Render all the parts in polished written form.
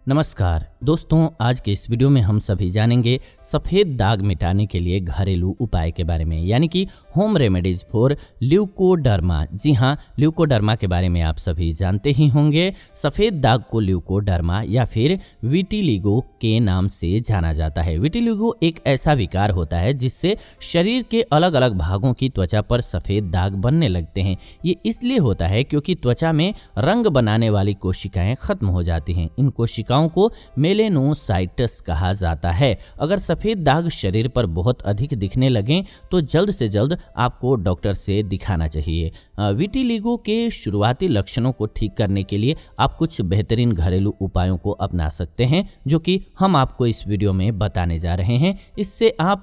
नमस्कार दोस्तों, आज के इस वीडियो में हम सभी जानेंगे सफ़ेद दाग मिटाने के लिए घरेलू उपाय के बारे में, यानी कि होम रेमेडीज फॉर ल्यूकोडर्मा। जी हाँ, ल्यूकोडर्मा के बारे में आप सभी जानते ही होंगे। सफ़ेद दाग को ल्यूकोडर्मा या फिर विटिलिगो के नाम से जाना जाता है। विटिलिगो एक ऐसा विकार होता है जिससे शरीर के अलग अलग भागों की त्वचा पर सफ़ेद दाग बनने लगते हैं। ये इसलिए होता है क्योंकि त्वचा में रंग बनाने वाली कोशिकाएं खत्म हो जाती हैं। इन कोशिकाओं को मेलेनोसाइट्स कहा जाता है। अगर सफेद दाग शरीर पर बहुत अधिक दिखने लगें तो जल्द से जल्द आपको डॉक्टर से दिखाना चाहिए। विटिलिगो के शुरुआती लक्षणों को ठीक करने के लिए आप कुछ बेहतरीन घरेलू उपायों को अपना सकते हैं, जो कि हम आपको इस वीडियो में बताने जा रहे हैं। इससे आप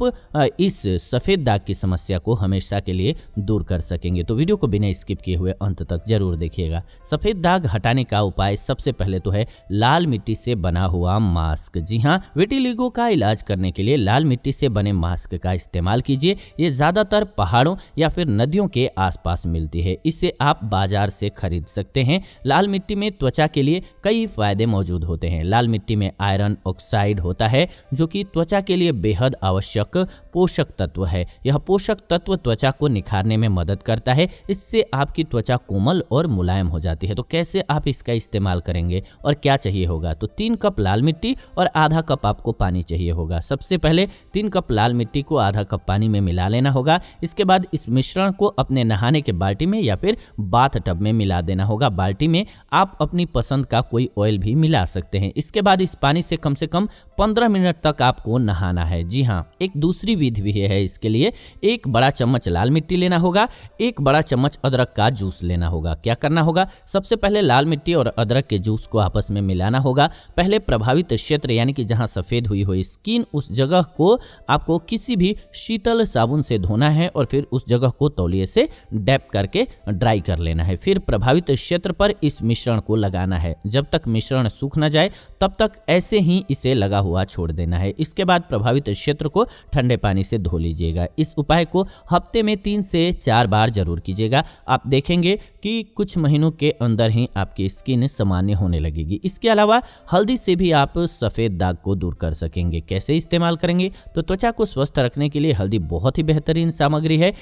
इस सफ़ेद दाग की समस्या को हमेशा के लिए दूर कर सकेंगे। तो वीडियो को बिना स्किप किए हुए अंत तक जरूर देखिएगा। सफ़ेद दाग हटाने का उपाय सबसे पहले तो है लाल मिट्टी से बना हुआ मास्क। जी हाँ, विटिलिगो का इलाज करने के लिए लाल मिट्टी से बने मास्क का इस्तेमाल कीजिए। ये ज़्यादातर पहाड़ों या फिर नदियों के आसपास मिलती है। इसे आप बाजार से खरीद सकते हैं। लाल मिट्टी में त्वचा के लिए कई फायदे मौजूद होते हैं। लाल मिट्टी में आयरन ऑक्साइड होता है, जो कि त्वचा के लिए बेहद आवश्यक पोषक तत्व है। यह पोषक तत्व त्वचा को निखारने में मदद करता है। इससे आपकी त्वचा कोमल और मुलायम हो जाती है। तो कैसे आप इसका इस्तेमाल करेंगे और क्या चाहिए होगा? तो 3 कप लाल मिट्टी और आधा कप आपको पानी चाहिए होगा। सबसे पहले 3 कप लाल मिट्टी को आधा कप पानी में मिला लेना होगा। इसके बाद इस मिश्रण को अपने नहाने के बाल्टी में या फिर बाथ टब में मिला देना होगा। बाल्टी में आप अपनी पसंद का कोई ऑयल भी मिला सकते हैं। इसके बाद इस पानी से कम 15 मिनट तक आपको नहाना है। जी हाँ, एक दूसरी विधि भी है इसके लिए। 1 बड़ा चम्मच लाल मिट्टी लेना होगा, 1 बड़ा चम्मच अदरक का जूस लेना होगा। क्या करना होगा? सबसे पहले लाल मिट्टी और अदरक के जूस को आपस में मिलाना होगा। पहले प्रभावित क्षेत्र यानी कि जहां सफेद हुई हो स्किन, उस जगह को आपको किसी भी शीतल साबुन से धोना है और फिर उस जगह को तौलिए से डैप करके ड्राई कर लेना है। फिर प्रभावित क्षेत्र पर इस मिश्रण को लगाना है। जब तक मिश्रण सूख न जाए तब तक ऐसे ही इसे लगा हुआ छोड़ देना है। इसके बाद प्रभावित क्षेत्र को ठंडे पानी से धो लीजिएगा। इस उपाय को हफ्ते में 3 से 4 बार जरूर कीजिएगा। आप देखेंगे कि कुछ महीनों के अंदर ही आपकी स्किन सामान्य होने लगेगी। इसके अलावा हल्दी से भी आप सफ़ेद दाग को दूर कर सकेंगे। कैसे इस्तेमाल करेंगे? तो त्वचा को स्वस्थ रखने के लिए हल्दी बहुत ही बेहतरीन सामग्री है।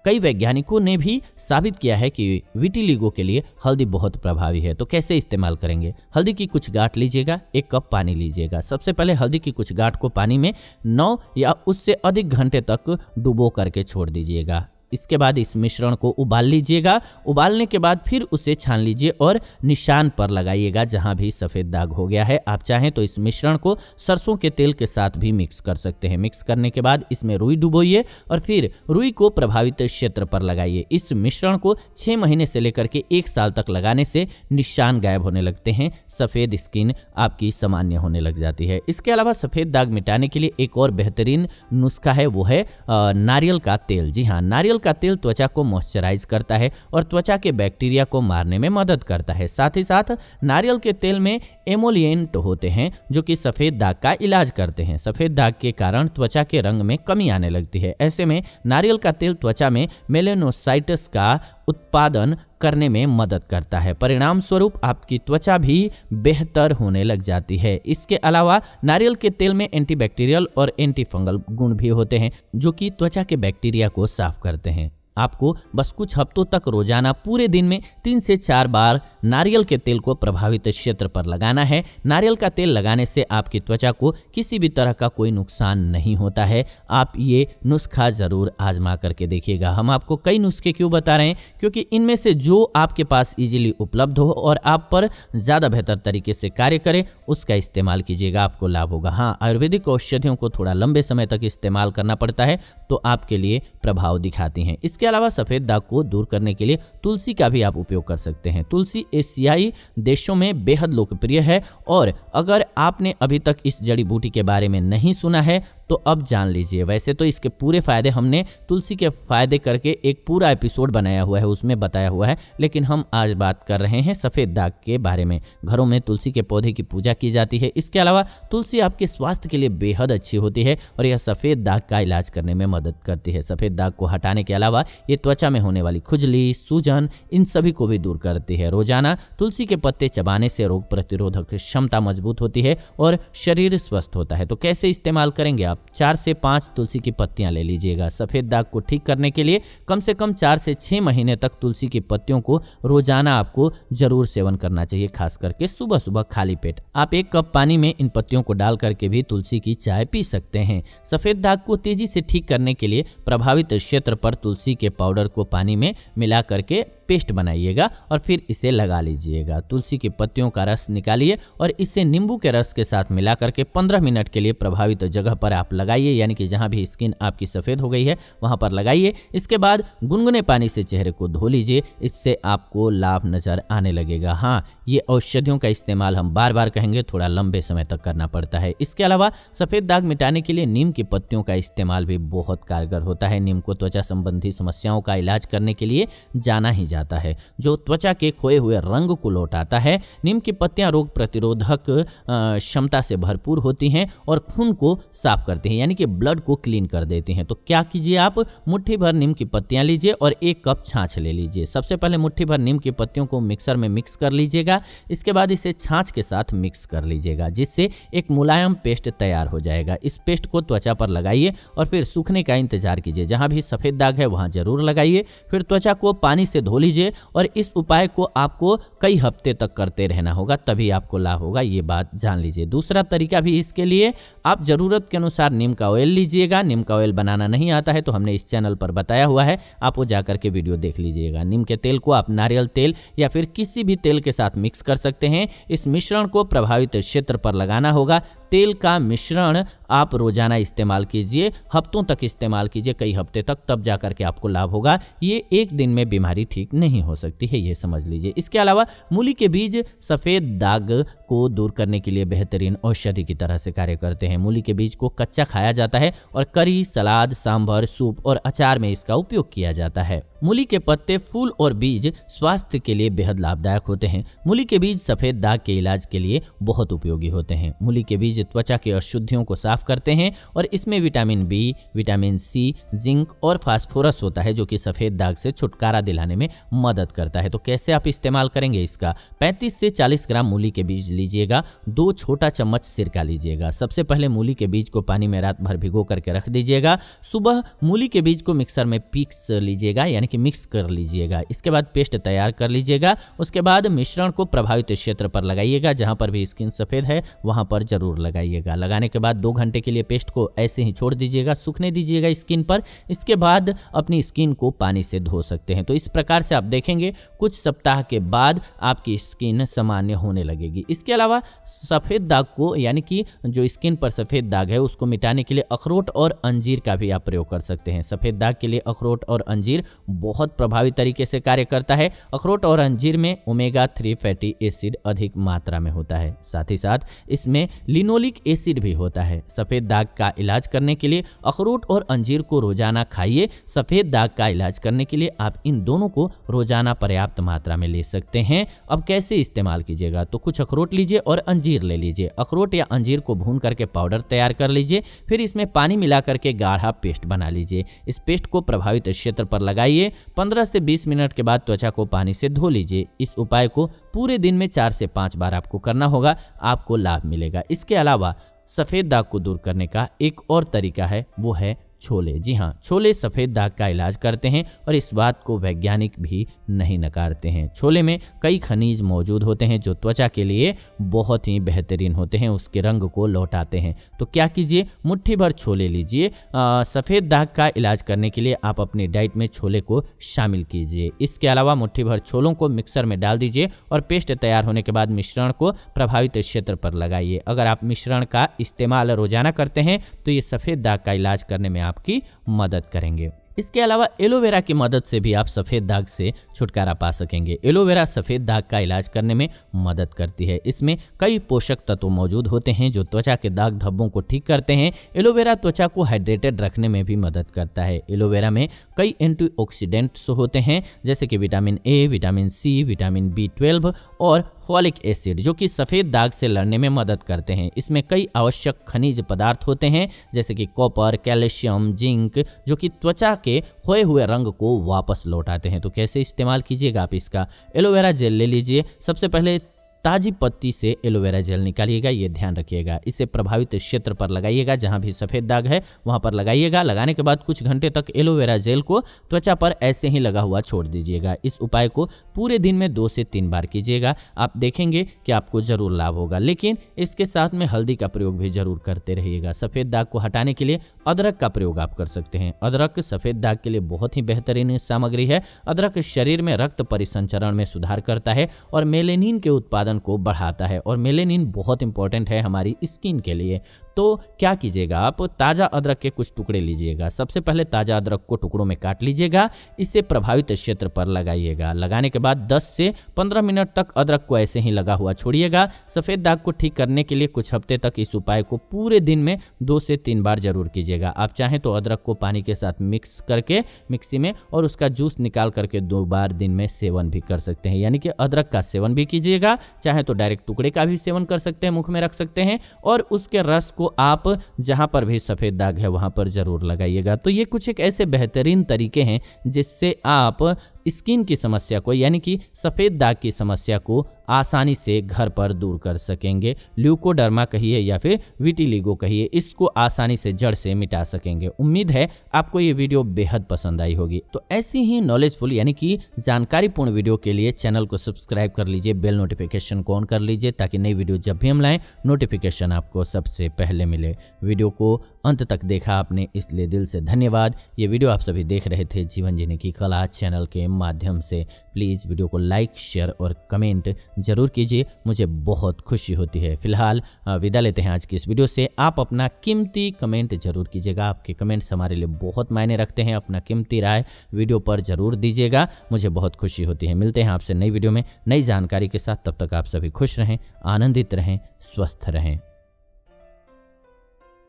कई वैज्ञानिकों ने भी साबित किया है कि विटिलिगो के लिए हल्दी बहुत प्रभावी है। तो कैसे इस्तेमाल करेंगे? हल्दी की कुछ गांठ लीजिएगा, 1 कप पानी लीजिएगा। सबसे पहले हल्दी की कुछ गांठ को पानी में 9 या उससे अधिक घंटे तक डुबो करके छोड़ दीजिएगा। इसके बाद इस मिश्रण को उबाल लीजिएगा। उबालने के बाद फिर उसे छान लीजिए और निशान पर लगाइएगा जहां भी सफ़ेद दाग हो गया है। आप चाहें तो इस मिश्रण को सरसों के तेल के साथ भी मिक्स कर सकते हैं। मिक्स करने के बाद इसमें रुई डुबोइए और फिर रुई को प्रभावित क्षेत्र पर लगाइए। इस मिश्रण को 6 महीने से लेकर के 1 साल तक लगाने से निशान गायब होने लगते हैं। सफ़ेद स्किन आपकी सामान्य होने लग जाती है। इसके अलावा सफ़ेद दाग मिटाने के लिए एक और बेहतरीन नुस्खा है, वो है नारियल का तेल। जी हाँ, नारियल का तेल त्वचा को मॉइस्चराइज करता है और त्वचा के बैक्टीरिया को मारने में मदद करता है। साथ ही साथ नारियल के तेल में एमोलिएंट होते हैं, जो कि सफ़ेद दाग का इलाज करते हैं। सफ़ेद दाग के कारण त्वचा के रंग में कमी आने लगती है। ऐसे में नारियल का तेल त्वचा में मेलेनोसाइट्स का उत्पादन करने में मदद करता है। परिणाम स्वरूप आपकी त्वचा भी बेहतर होने लग जाती है। इसके अलावा नारियल के तेल में एंटीबैक्टीरियल और एंटी फंगल गुण भी होते हैं, जो कि त्वचा के बैक्टीरिया को साफ करते हैं। आपको बस कुछ हफ्तों तक रोजाना पूरे दिन में 3 से 4 बार नारियल के तेल को प्रभावित क्षेत्र पर लगाना है। नारियल का तेल लगाने से आपकी त्वचा को किसी भी तरह का कोई नुकसान नहीं होता है। आप ये नुस्खा ज़रूर आजमा करके देखिएगा। हम आपको कई नुस्खे क्यों बता रहे हैं? क्योंकि इनमें से जो आपके पास इजीली उपलब्ध हो और आप पर ज़्यादा बेहतर तरीके से कार्य करे, उसका इस्तेमाल कीजिएगा, आपको लाभ होगा। हाँ, आयुर्वेदिक औषधियों को थोड़ा लंबे समय तक इस्तेमाल करना पड़ता है, तो आपके लिए प्रभाव दिखाती हैं। इसके अलावा सफ़ेद दाग को दूर करने के लिए तुलसी का भी आप उपयोग कर सकते हैं। तुलसी एशियाई देशों में बेहद लोकप्रिय है और अगर आपने अभी तक इस जड़ी बूटी के बारे में नहीं सुना है तो अब जान लीजिए। वैसे तो इसके पूरे फायदे हमने तुलसी के फायदे करके एक पूरा एपिसोड बनाया हुआ है, उसमें बताया हुआ है, लेकिन हम आज बात कर रहे हैं सफेद दाग के बारे में। घरों में तुलसी के पौधे की पूजा की जाती है। इसके अलावा तुलसी आपके स्वास्थ्य के लिए बेहद अच्छी होती है और यह सफेद दाग का इलाज करने में मदद करती है। सफेद दाग को हटाने के अलावा ये त्वचा में होने वाली खुजली, सूजन, इन सभी को भी दूर करती है। रोजाना तुलसी के पत्ते चबाने से रोग प्रतिरोधक क्षमता मजबूत होती है और शरीर स्वस्थ होता है। तो कैसे इस्तेमाल करेंगे आप? 4 से 5 तुलसी की पत्तियां ले लीजिएगा। सफेद दाग को ठीक करने के लिए कम से कम 4 से 6 महीने तक तुलसी की पत्तियों को रोजाना आपको जरूर सेवन करना चाहिए, खास करके सुबह सुबह खाली पेट। आप 1 कप पानी में इन पत्तियों को डाल करके भी तुलसी की चाय पी सकते हैं। सफेद दाग को तेजी से ठीक करने के लिए प्रभावित क्षेत्र पर तुलसी के पाउडर को पानी में मिला करके पेस्ट बनाइएगा और फिर इसे लगा लीजिएगा। तुलसी की पत्तियों का रस निकालिए और इसे नींबू के रस के साथ मिला करके 15 मिनट के लिए प्रभावित जगह पर आप लगाइए, यानी कि जहां भी स्किन आपकी सफेद हो गई है वहां पर लगाइए। इसके बाद गुनगुने पानी से चेहरे को धो लीजिए, इससे आपको लाभ नजर आने लगेगा। हाँ, ये औषधियों का इस्तेमाल हम बार बार कहेंगे, थोड़ा लंबे समय तक करना पड़ता है। इसके अलावा सफेद दाग मिटाने के लिए नीम की पत्तियों का इस्तेमाल भी बहुत कारगर होता है। नीम को त्वचा संबंधी समस्याओं का इलाज करने के लिए जाना ही जाता है, जो त्वचा के खोए हुए रंग को लौटाता है। नीम की पत्तियां रोग प्रतिरोधक क्षमता से भरपूर होती हैं और खून को साफ करती हैं, यानी कि ब्लड को क्लीन कर देती हैं। तो क्या कीजिए, आप मुट्ठी भर नीम की पत्तियां लीजिए और 1 कप छाछ ले लीजिए। सबसे पहले मुट्ठी भर नीम की पत्तियों को मिक्सर में मिक्स कर लीजिएगा। इसके बाद इसे छाछ के साथ मिक्स कर लीजिएगा, जिससे एक मुलायम पेस्ट तैयार हो जाएगा। इस पेस्ट को त्वचा पर लगाइए और फिर सूखने का इंतजार कीजिए। जहां भी सफेद दाग है वहां जरूर लगाइए। फिर त्वचा को पानी से धो लीजिए और इस उपाय को आपको कई हफ्ते तक करते रहना होगा, तभी आपको लाभ होगा, ये बात जान लीजिए। दूसरा तरीका भी इसके लिए, आप जरूरत के अनुसार नीम का ऑयल लीजिएगा। नीम का ऑयल बनाना नहीं आता है तो हमने इस चैनल पर बताया हुआ है, आप वो जाकर के वीडियो देख लीजिएगा। नीम के तेल को आप नारियल तेल या फिर किसी भी तेल के साथ मिक्स कर सकते हैं। इस मिश्रण को प्रभावित क्षेत्र पर लगाना होगा। तेल का मिश्रण आप रोजाना इस्तेमाल कीजिए, हफ्तों तक इस्तेमाल कीजिए, कई हफ्ते तक, तब जाकर के आपको लाभ होगा। ये एक दिन में बीमारी ठीक नहीं हो सकती है, ये समझ लीजिए। इसके अलावा मूली के बीज सफेद दाग को दूर करने के लिए बेहतरीन औषधि की तरह से कार्य करते हैं। मूली के बीज को कच्चा खाया जाता है और करी, सलाद, सांभर, सूप और अचार में इसका उपयोग किया जाता है। मूली के पत्ते, फूल और बीज स्वास्थ्य के लिए बेहद लाभदायक होते हैं। मूली के बीज सफेद दाग के इलाज के लिए बहुत उपयोगी होते हैं। मूली के बीज त्वचा की अशुद्धियों को साफ करते हैं और इसमें vitamin B, vitamin C, zinc और फास्फोरस होता है, जो कि सफेद दाग से छुटकारा दिलाने में मदद करता है। तो कैसे आप इस्तेमाल करेंगे इसका? 35 से 40 ग्राम मूली के बीज लीजिएगा। 2 छोटा चम्मच सिरका लीजिएगा। सबसे पहले मूली के बीज को पानी में रात भर भिगो करके रख दीजिएगा। सुबह मूली के बीज को मिक्सर में पीस लीजिएगा, यानी कि मिक्स कर लीजिएगा। इसके बाद पेस्ट तैयार कर लीजिएगा। उसके बाद मिश्रण को प्रभावित क्षेत्र पर लगाइएगा, जहां पर भी स्किन सफेद है वहां पर जरूर लगाइएगा। लगाने के बाद 2 घंटे के लिए पेस्ट को ऐसे ही छोड़ दीजिएगा, सूखने दीजिएगा स्किन पर। इसके बाद अपनी स्किन को पानी से धो सकते हैं। तो इस प्रकार से आप देखेंगे कुछ सप्ताह के बाद आपकी स्किन सामान्य होने लगेगी। इसके अलावा सफेद दाग को, यानी कि जो स्किन पर सफेद दाग है उसको मिटाने के लिए अखरोट और अंजीर का भी आप प्रयोग कर सकते हैं। सफेद दाग के लिए अखरोट और अंजीर बहुत प्रभावी तरीके से कार्य करता है। अखरोट और अंजीर में ओमेगा 3 फैटी एसिड अधिक मात्रा में होता है। साथ ही साथ इसमें लिनोलिक एसिड भी होता है। सफेद दाग का इलाज करने के लिए अखरोट और अंजीर को रोजाना खाइए। सफेद दाग का इलाज करने के लिए आप इन दोनों को रोजाना पर्याप्त मात्रा में ले सकते हैं। अब कैसे इस्तेमाल कीजिएगा? तो कुछ अखरोट लीजिए और अंजीर ले लीजिए। अखरोट या अंजीर को भून करके पाउडर तैयार कर लीजिए। फिर इसमें पानी मिला करके गाढ़ा पेस्ट बना लीजिए। इस पेस्ट को प्रभावित क्षेत्र पर लगाइए। 15 से 20 मिनट के बाद त्वचा को पानी से धो लीजिए। इस उपाय को पूरे दिन में 4 से 5 बार आपको करना होगा, आपको लाभ मिलेगा। इसके अलावा सफेद दाग को दूर करने का एक और तरीका है, वो है छोले। जी हाँ, छोले सफेद दाग का इलाज करते हैं और इस बात को वैज्ञानिक भी नहीं नकारते हैं। छोले में कई खनिज मौजूद होते हैं जो त्वचा के लिए बहुत ही बेहतरीन होते हैं, उसके रंग को लौटाते हैं। तो क्या कीजिए, मुट्ठी भर छोले लीजिए। सफेद दाग का इलाज करने के लिए आप अपनी डाइट में छोले को शामिल कीजिए। इसके अलावा मुट्ठी भर छोलों को मिक्सर में डाल दीजिए और पेस्ट तैयार होने के बाद मिश्रण को प्रभावित क्षेत्र पर लगाइए। अगर आप मिश्रण का इस्तेमाल रोजाना करते हैं तो ये सफेद दाग का इलाज करने में आपकी मदद करेंगे। इसके अलावा एलोवेरा की मदद से भी आप सफ़ेद दाग से छुटकारा पा सकेंगे। एलोवेरा सफ़ेद दाग का इलाज करने में मदद करती है। इसमें कई पोषक तत्व मौजूद होते हैं जो त्वचा के दाग धब्बों को ठीक करते हैं। एलोवेरा त्वचा को हाइड्रेटेड रखने में भी मदद करता है। एलोवेरा में कई एंटीऑक्सीडेंट्स होते हैं जैसे कि vitamin A, vitamin C, vitamin B12 और फॉलिक एसिड जो कि सफ़ेद दाग से लड़ने में मदद करते हैं। इसमें कई आवश्यक खनिज पदार्थ होते हैं जैसे कि कॉपर, कैल्शियम, जिंक जो कि त्वचा के खोए हुए रंग को वापस लौटाते हैं। तो कैसे इस्तेमाल कीजिएगा आप इसका? एलोवेरा जेल ले लीजिए। सबसे पहले ताजी पत्ती से एलोवेरा जेल निकालिएगा, ये ध्यान रखिएगा। इसे प्रभावित क्षेत्र पर लगाइएगा, जहाँ भी सफ़ेद दाग है वहाँ पर लगाइएगा। लगाने के बाद कुछ घंटे तक एलोवेरा जेल को त्वचा पर ऐसे ही लगा हुआ छोड़ दीजिएगा। इस उपाय को पूरे दिन में 2 से 3 बार कीजिएगा। आप देखेंगे कि आपको ज़रूर लाभ होगा। लेकिन इसके साथ में हल्दी का प्रयोग भी ज़रूर करते रहिएगा। सफ़ेद दाग को हटाने के लिए अदरक का प्रयोग आप कर सकते हैं। अदरक सफ़ेद दाग के लिए बहुत ही बेहतरीन सामग्री है। अदरक शरीर में रक्त परिसंचरण में सुधार करता है और मेलेनिन के उत्पादन को बढ़ाता है और मेलेनिन बहुत इंपॉर्टेंट है हमारी स्किन के लिए। तो क्या कीजिएगा आप? ताज़ा अदरक के कुछ टुकड़े लीजिएगा। सबसे पहले ताज़ा अदरक को टुकड़ों में काट लीजिएगा। इसे प्रभावित क्षेत्र पर लगाइएगा। लगाने के बाद 10 से 15 मिनट तक अदरक को ऐसे ही लगा हुआ छोड़िएगा। सफ़ेद दाग को ठीक करने के लिए कुछ हफ्ते तक इस उपाय को पूरे दिन में 2 से 3 बार जरूर कीजिएगा। आप चाहें तो अदरक को पानी के साथ मिक्स करके मिक्सी में और उसका जूस निकाल करके 2 बार दिन में सेवन भी कर सकते हैं। यानी कि अदरक का सेवन भी कीजिएगा। चाहे तो डायरेक्ट टुकड़े का भी सेवन कर सकते हैं, मुख में रख सकते हैं और उसके रस को आप जहां पर भी सफ़ेद दाग है वहां पर जरूर लगाइएगा। तो ये कुछ एक ऐसे बेहतरीन तरीके हैं जिससे आप स्किन की समस्या को यानी कि सफ़ेद दाग की समस्या को आसानी से घर पर दूर कर सकेंगे। ल्यूकोडर्मा कहिए या फिर विटिलिगो कहिए, इसको आसानी से जड़ से मिटा सकेंगे। उम्मीद है आपको ये वीडियो बेहद पसंद आई होगी। तो ऐसी ही नॉलेजफुल यानी कि जानकारीपूर्ण वीडियो के लिए चैनल को सब्सक्राइब कर लीजिए, बेल नोटिफिकेशन को ऑन कर लीजिए ताकि नई वीडियो जब भी हम लाएं नोटिफिकेशन आपको सबसे पहले मिले। वीडियो को अंत तक देखा आपने, इसलिए दिल से धन्यवाद। ये वीडियो आप सभी देख रहे थे जीवन जीने की कला चैनल के माध्यम से। प्लीज़ वीडियो को लाइक, शेयर और कमेंट जरूर कीजिए, मुझे बहुत खुशी होती है। फिलहाल विदा लेते हैं आज की इस वीडियो से। आप अपना कीमती कमेंट जरूर कीजिएगा। आपके कमेंट्स हमारे लिए बहुत मायने रखते हैं। अपना कीमती राय वीडियो पर जरूर दीजिएगा, मुझे बहुत खुशी होती है। मिलते हैं आपसे नई वीडियो में नई जानकारी के साथ। तब तक आप सभी खुश रहें, आनंदित रहें, स्वस्थ रहें।